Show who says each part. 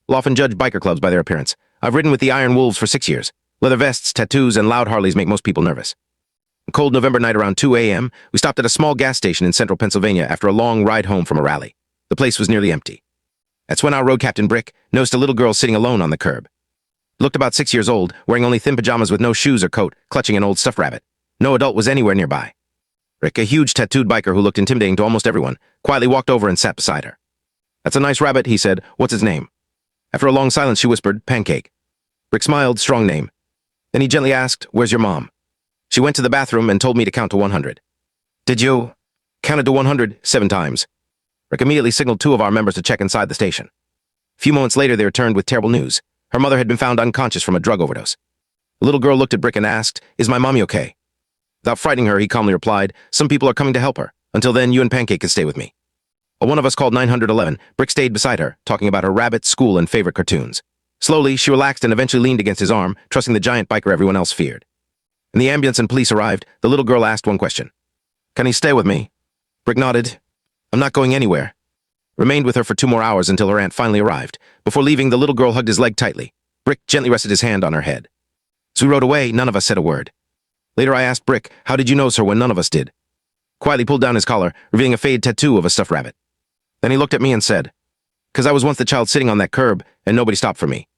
Speaker 1: We'll often judge biker clubs by their appearance. I've ridden with the Iron Wolves for 6 years. Leather vests, tattoos, and loud Harleys make most people nervous. A cold November night around 2 a.m., we stopped at a small gas station in central Pennsylvania after a long ride home from a rally. The place was nearly empty. That's when our road captain, Brick, noticed a little girl sitting alone on the curb. Looked about 6 years old, wearing only thin pajamas with no shoes or coat, clutching an old stuffed rabbit. No adult was anywhere nearby. Rick, a huge tattooed biker who looked intimidating to almost everyone, quietly walked over and sat beside her. "That's a nice rabbit," he said. "What's its name?" After a long silence, she whispered, "Pancake." Rick smiled, strong name. Then he gently asked, "Where's your mom?" She went to the bathroom and told me to count to 100. "Did you?" "Counted to 100 7 times. Rick immediately signaled 2 of our members to check inside the station. A few moments later, they returned with terrible news. Her mother had been found unconscious from a drug overdose. The little girl looked at Brick and asked, "Is my mommy okay?" Without frightening her, he calmly replied, "Some people are coming to help her. Until then, you and Pancake can stay with me." While one of us called 911, Brick stayed beside her, talking about her rabbit, school, and favorite cartoons. Slowly, she relaxed and eventually leaned against his arm, trusting the giant biker everyone else feared. When the ambulance and police arrived, the little girl asked one question. "Can he stay with me?" Brick nodded. "I'm not going anywhere." Remained with her for 2 more hours until her aunt finally arrived. Before leaving, the little girl hugged his leg tightly. Brick gently rested his hand on her head. As we rode away, none of us said a word. Later, I asked Brick, "How did you notice her when none of us did?" Quietly pulled down his collar, revealing a faded tattoo of a stuffed rabbit. Then he looked at me and said, "'Cause I was once the child sitting on that curb, and nobody stopped for me.